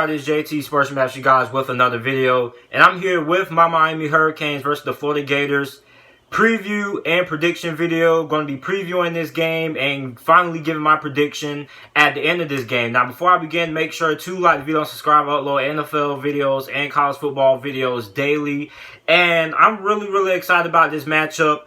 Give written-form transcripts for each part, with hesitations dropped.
everybody, it's JT Sports Match, you guys, with another video. And I'm here with my Miami Hurricanes versus the Florida Gators preview and prediction video. Going to be previewing this game and finally giving my prediction at the end of this game. Now, before I begin, make sure to like the video and subscribe. I upload NFL videos and college football videos daily. And I'm really excited about this matchup.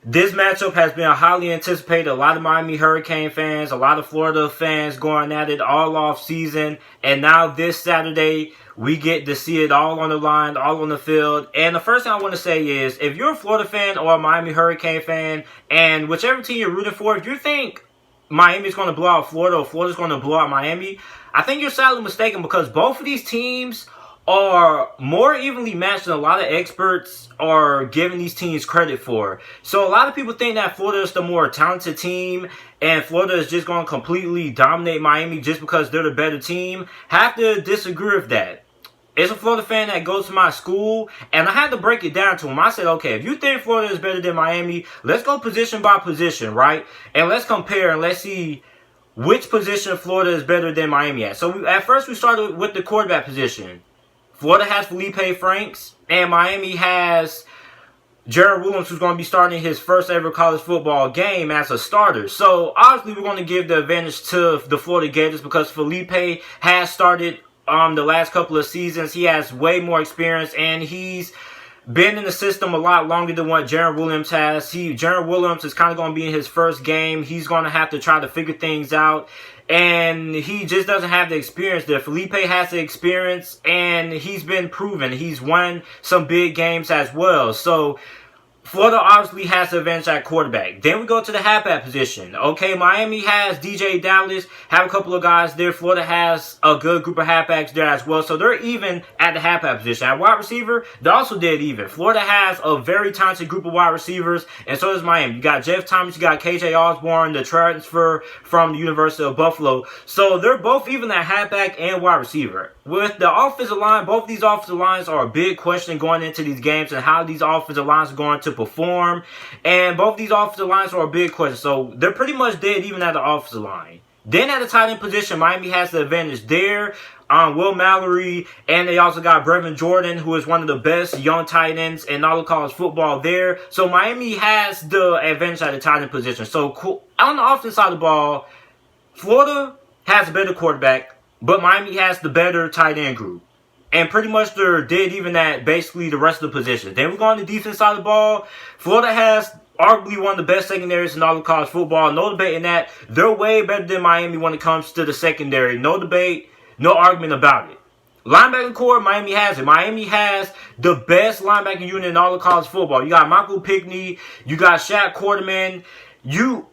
This matchup has been highly anticipated. A lot of Miami Hurricane fans, a lot of Florida fans going at it all off season. And now this Saturday, we get to see it all on the line, all on the field. And the first thing I want to say is, if you're a Florida fan or a Miami Hurricane fan, and whichever team you're rooting for, if you think Miami's going to blow out Florida or Florida's going to blow out Miami, I think you're sadly mistaken, because both of these teams are more evenly matched than a lot of experts are giving these teams credit for. So a lot of people think that Florida is the more talented team and Florida is just going to completely dominate Miami just because they're the better team. Have to disagree with that. It's a Florida fan that goes to my school, and I had to break it down to him. I said, okay, if you think Florida is better than Miami, let's go position by position, right? And let's compare and let's see which position Florida is better than Miami at. So at first we started with the quarterback position. Florida has Felipe Franks, and Miami has Jared Williams, who's going to be starting his first ever college football game as a starter. So, obviously, we're going to give the advantage to the Florida Gators because Felipe has started the last couple of seasons. He has way more experience, and he's been in the system a lot longer than what Jared Williams has. Jared Williams is kind of going to be in his first game. He's going to have to try to figure things out. And he just doesn't have the experience there. Felipe has the experience, and he's been proven. He's won some big games as well. So, Florida obviously has the advantage at quarterback. Then we go to the halfback position. Okay, Miami has DJ Dallas, have a couple of guys there. Florida has a good group of halfbacks there as well. So they're even at the halfback position. At wide receiver, they're also dead even. Florida has a very talented group of wide receivers, and so does Miami. You got Jeff Thomas, you got KJ Osborne, the transfer from the University of Buffalo. So they're both even at halfback and wide receiver. With the offensive line, both of these offensive lines are a big question going into these games and how these offensive lines are going to perform. And both of these offensive lines are a big question. So they're pretty much dead even at the offensive line. Then at the tight end position, Miami has the advantage there. Will Mallory, and they also got Brevin Jordan, who is one of the best young tight ends in all of college football there. So Miami has the advantage at the tight end position. So on the offensive side of the ball, Florida has a better quarterback, but Miami has the better tight end group. And pretty much they're dead even at basically the rest of the positions. Then we go on the defense side of the ball. Florida has arguably one of the best secondaries in all of college football. No debate in that. They're way better than Miami when it comes to the secondary. No debate, no argument about it. Linebacking core, Miami has it. Miami has the best linebacking unit in all of college football. You got Michael Pickney. You got Shaq Quarterman. You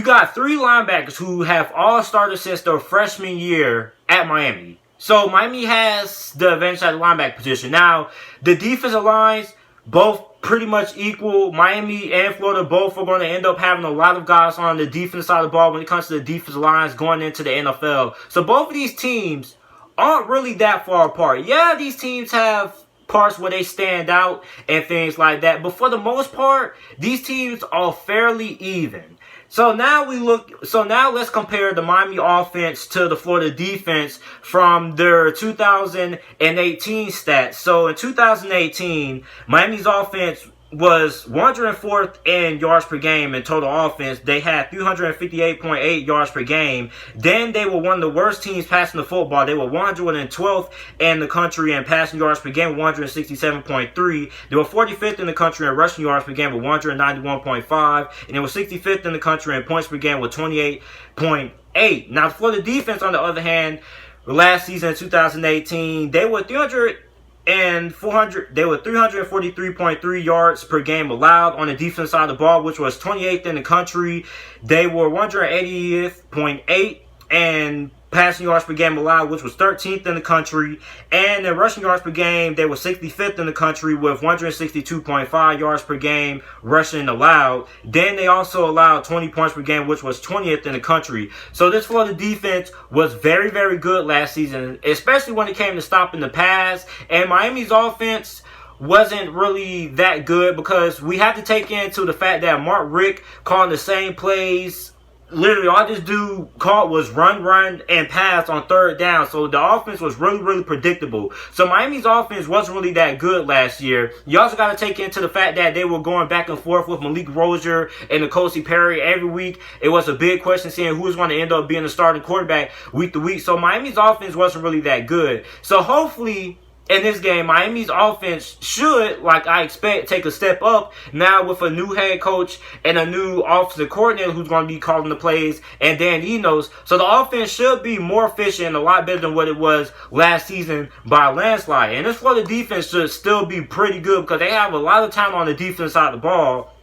got three linebackers who have all started since their freshman year at Miami. So Miami has the advantage at the linebacker position. Now, the defensive lines, both pretty much equal. Miami and Florida both are going to end up having a lot of guys on the defense side of the ball when it comes to the defensive lines going into the NFL. So both of these teams aren't really that far apart. Yeah, these teams have parts where they stand out and things like that. But for the most part, these teams are fairly even. So now let's compare the Miami offense to the Florida defense from their 2018 stats. So in 2018, Miami's offense was 104th in yards per game in total offense. They had 358.8 yards per game. Then they were one of the worst teams passing the football. They were 112th in the country in passing yards per game, 167.3. They were 45th in the country in rushing yards per game with 191.5. And they were 65th in the country in points per game with 28.8. Now, for the defense, on the other hand, last season in 2018, they were 343.3 yards per game allowed on the defense side of the ball, which was 28th in the country. They were 180.8 and passing yards per game allowed, which was 13th in the country. And in rushing yards per game, they were 65th in the country with 162.5 yards per game rushing allowed. Then they also allowed 20 points per game, which was 20th in the country. So this Florida defense was very good last season, especially when it came to stopping the pass. And Miami's offense wasn't really that good because we have to take into the fact that Mark Richt calling the same plays literally all this dude caught was run, and pass on third down. So the offense was really predictable. So Miami's offense wasn't really that good last year. You also got to take into the fact that they were going back and forth with Malik Rozier and N'Kosi Perry every week. It was a big question seeing who was going to end up being the starting quarterback week to week. So Miami's offense wasn't really that good. So hopefully in this game, Miami's offense should, like I expect, take a step up now with a new head coach and a new offensive coordinator who's going to be calling the plays, and Dan Enos. So the offense should be more efficient and a lot better than what it was last season by a landslide. And this Florida defense should still be pretty good because they have a lot of talent on the defense side of the ball.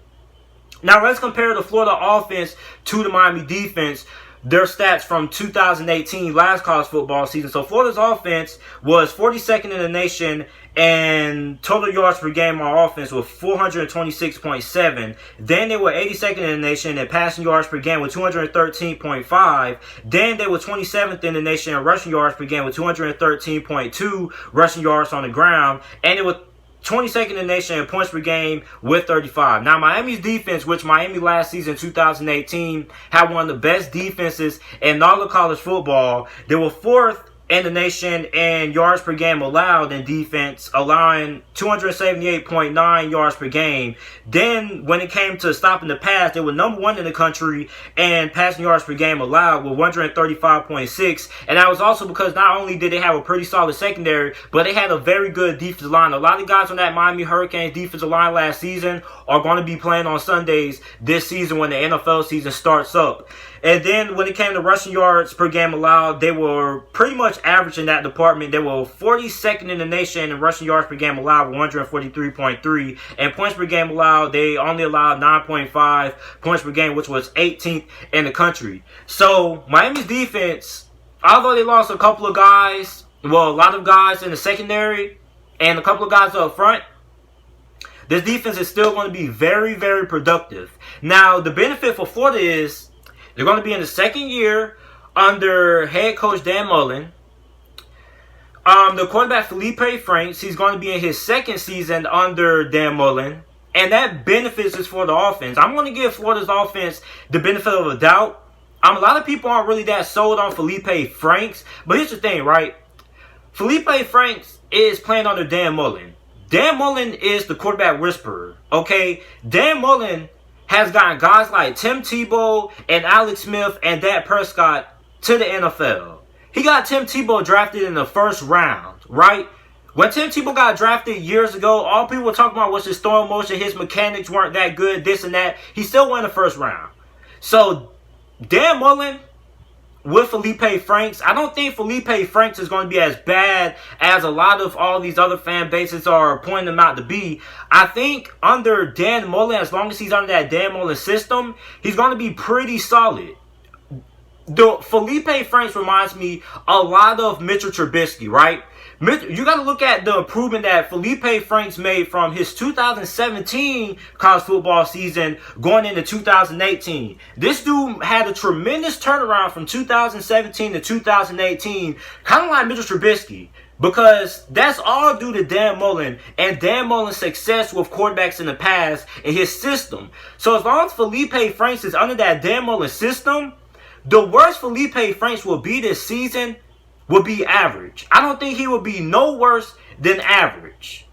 Now let's compare the Florida offense to the Miami defense. Their stats from 2018, last college football season. So Florida's offense was 42nd in the nation, and total yards per game on offense was 426.7. Then they were 82nd in the nation in passing yards per game with 213.5. Then they were 27th in the nation in rushing yards per game with 213.2 rushing yards on the ground. And it was 22nd in the nation in points per game with 35. Now, Miami's defense, which Miami last season, 2018, had one of the best defenses in all of college football. They were 4th in the nation in yards per game allowed in defense, allowing 278.9 yards per game. Then, when it came to stopping the pass, they were number 1 in the country in passing yards per game allowed with 135.6. And that was also because not only did they have a pretty solid secondary, but they had a very good defensive line. A lot of guys on that Miami Hurricanes defensive line last season are going to be playing on Sundays this season when the NFL season starts up. And then when it came to rushing yards per game allowed, they were pretty much average in that department. They were 42nd in the nation in rushing yards per game allowed with 143.3. And points per game allowed, they only allowed 9.5 points per game, which was 18th in the country. So Miami's defense, although they lost a couple of guys, well, a lot of guys in the secondary and a couple of guys up front, this defense is still going to be very productive. Now, the benefit for Florida is they're going to be in the second year under head coach Dan Mullen. The quarterback Felipe Franks, he's going to be in his second season under Dan Mullen. And that benefits us for the offense. I'm going to give Florida's offense the benefit of a doubt. A lot of people aren't really that sold on Felipe Franks. But here's the thing, right? Felipe Franks is playing under Dan Mullen. Dan Mullen is the quarterback whisperer. Okay? Dan Mullen has gotten guys like Tim Tebow and Alex Smith and Dak Prescott to the NFL. He got Tim Tebow drafted in the first round, right? When Tim Tebow got drafted years ago, all people were talking about was his throwing motion, his mechanics weren't that good, this and that. He still won the first round. So, Dan Mullen with Felipe Franks, I don't think Felipe Franks is going to be as bad as a lot of all these other fan bases are pointing him out to be. I think under Dan Mullen, as long as he's under that Dan Mullen system, he's going to be pretty solid. The Felipe Franks reminds me a lot of Mitchell Trubisky, right? You got to look at the improvement that Felipe Franks made from his 2017 college football season going into 2018. This dude had a tremendous turnaround from 2017 to 2018, kind of like Mitchell Trubisky, because that's all due to Dan Mullen and Dan Mullen's success with quarterbacks in the past and his system. So as long as Felipe Franks is under that Dan Mullen system, the worst Felipe Franks will be this season will be average. I don't think he will be no worse than average.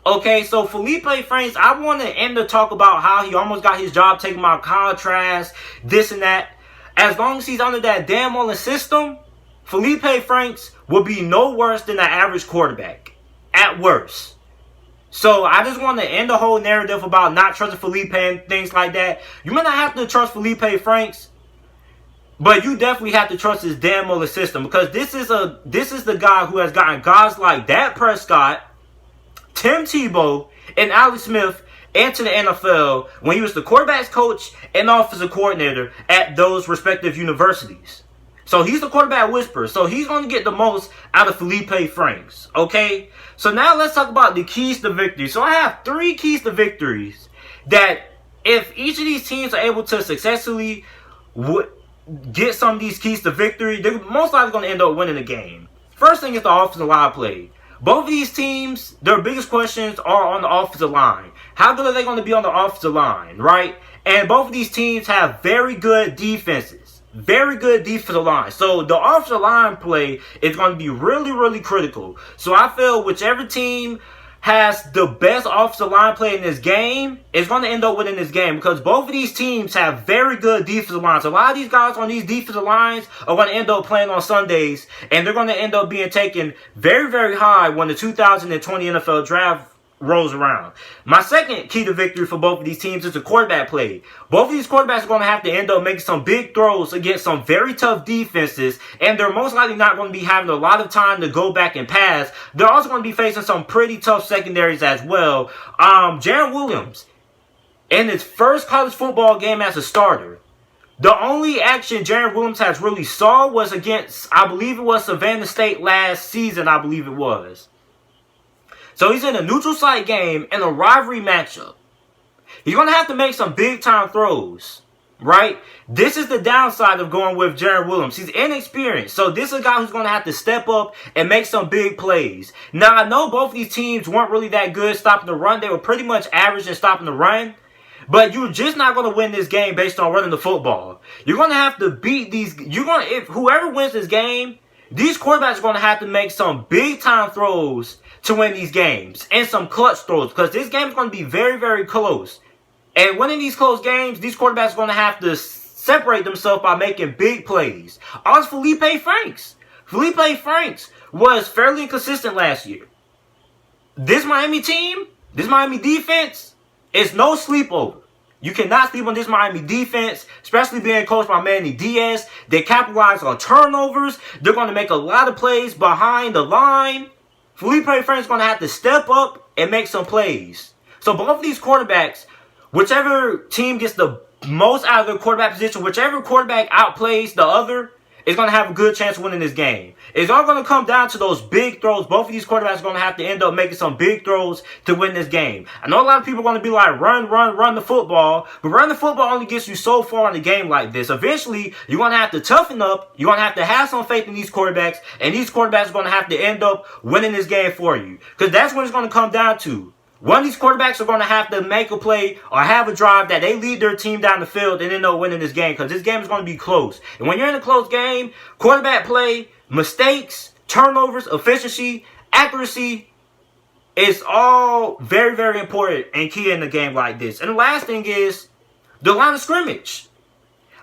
Okay, so Felipe Franks, I want to end the talk about how he almost got his job taken by Contrast, this and that. As long as he's under that Dan Mullen system, Felipe Franks will be no worse than an average quarterback. At worst. So I just want to end the whole narrative about not trusting Felipe and things like that. You may not have to trust Felipe Franks, but you definitely have to trust his Dan Mullen system, because this is the guy who has gotten guys like Dak Prescott, Tim Tebow, and Alex Smith into the NFL when he was the quarterback's coach and offensive coordinator at those respective universities. So he's the quarterback whisperer. So he's going to get the most out of Felipe Franks. Okay? So now let's talk about the keys to victory. So I have 3 keys to victories that if each of these teams are able to successfully get some of these keys to victory, they're most likely going to end up winning the game. First thing is the offensive line play. Both of these teams, their biggest questions are on the offensive line. How good are they going to be on the offensive line, right? And both of these teams have very good defenses. Very good defensive line. So the offensive line play is going to be really, really critical. So I feel whichever team has the best offensive line play in this game is going to end up winning this game, because both of these teams have very good defensive lines. A lot of these guys on these defensive lines are going to end up playing on Sundays, and they're going to end up being taken very, very high when the 2020 NFL Draft rolls around. My second key to victory for both of these teams is the quarterback play. Both of these quarterbacks are going to have to end up making some big throws against some very tough defenses, and they're most likely not going to be having a lot of time to go back and pass. They're also going to be facing some pretty tough secondaries as well. Jarren Williams, in his first college football game as a starter, the only action Jarren Williams has really saw was against, I believe it was Savannah State last season, I believe it was. So he's in a neutral site game in a rivalry matchup. He's going to have to make some big-time throws, right? This is the downside of going with Jarren Williams. He's inexperienced. So this is a guy who's going to have to step up and make some big plays. Now, I know both of these teams weren't really that good stopping the run. They were pretty much average in stopping the run. But you're just not going to win this game based on running the football. You're going to have to beat these. If whoever wins this game, these quarterbacks are going to have to make some big-time throws to win these games, and some clutch throws, because this game is going to be very, very close. And winning these close games, these quarterbacks are going to have to separate themselves by making big plays. Also, Felipe Franks. Felipe Franks was fairly inconsistent last year. This Miami team, this Miami defense, is no sleepover. You cannot sleep on this Miami defense, especially being coached by Manny Diaz. They capitalize on turnovers. They're going to make a lot of plays behind the line. Felipe Franks is going to have to step up and make some plays. So both of these quarterbacks, whichever team gets the most out of their quarterback position, whichever quarterback outplays the other, is going to have a good chance of winning this game. It's all going to come down to those big throws. Both of these quarterbacks are going to have to end up making some big throws to win this game. I know a lot of people are going to be like, run the football. But run the football only gets you so far in a game like this. Eventually, you're going to have to toughen up. You're going to have some faith in these quarterbacks. And these quarterbacks are going to have to end up winning this game for you. Because that's what it's going to come down to. One of these quarterbacks are going to have to make a play or have a drive that they lead their team down the field and end up winning this game, because this game is going to be close. And when you're in a close game, quarterback play, mistakes, turnovers, efficiency, accuracy is all very, very important and key in a game like this. And the last thing is the line of scrimmage.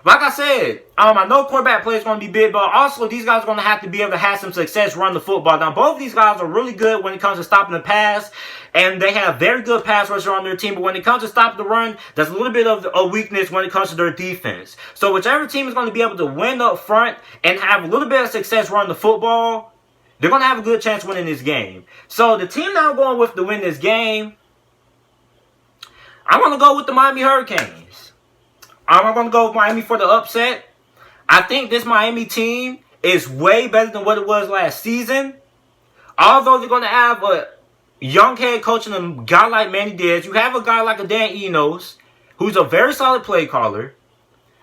Like I said, I know quarterback play is going to be big, but also these guys are going to have to be able to have some success running the football. Now, both of these guys are really good when it comes to stopping the pass, and they have very good pass rusher on their team. But when it comes to stopping the run, there's a little bit of a weakness when it comes to their defense. So whichever team is going to be able to win up front and have a little bit of success running the football, they're going to have a good chance of winning this game. So the team that I'm going with to win this game, I'm going to go with the Miami Hurricanes. I'm going to go with Miami for the upset. I think this Miami team is way better than what it was last season. Although they're going to have a young head coach and a guy like Manny Diaz, you have a guy like a Dan Enos, who's a very solid play caller.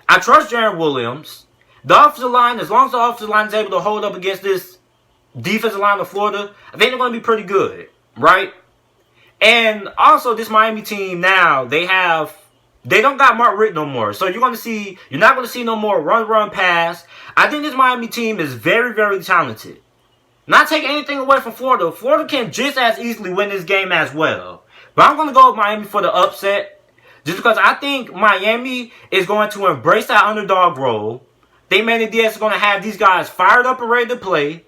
I trust Jarren Williams. The offensive line, as long as the offensive line is able to hold up against this defensive line of Florida, I think they're going to be pretty good, right? And also this Miami team now, they don't got Mark Richt no more. So you're not going to see no more run, pass. I think this Miami team is very, very talented. Not taking anything away from Florida. Florida can just as easily win this game as well. But I'm going to go with Miami for the upset. Just because I think Miami is going to embrace that underdog role. They Manny Diaz is going to have these guys fired up and ready to play.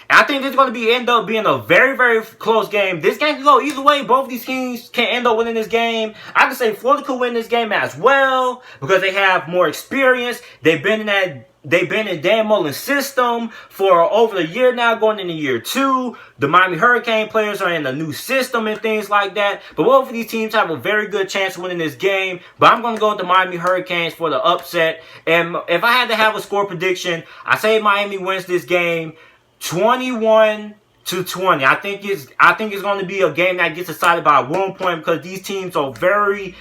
And I think this is going to end up being a very, very close game. This game can go either way. Both of these teams can end up winning this game. I can say Florida could win this game as well because they have more experience. They've been in Dan Mullen's system for over a year now, going into year 2. The Miami Hurricane players are in a new system and things like that. But both of these teams have a very good chance of winning this game. But I'm going to go with the Miami Hurricanes for the upset. And if I had to have a score prediction, I say Miami wins this game 21-20. I think it's going to be a game that gets decided by 1 point because these teams are very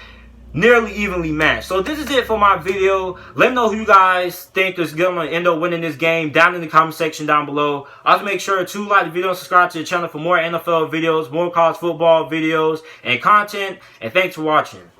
nearly evenly matched. So this is it for my video. Let me know who you guys think is going to end up winning this game down in the comment section down below. Also make sure to like the video and subscribe to the channel for more NFL videos, more college football videos and content. And thanks for watching.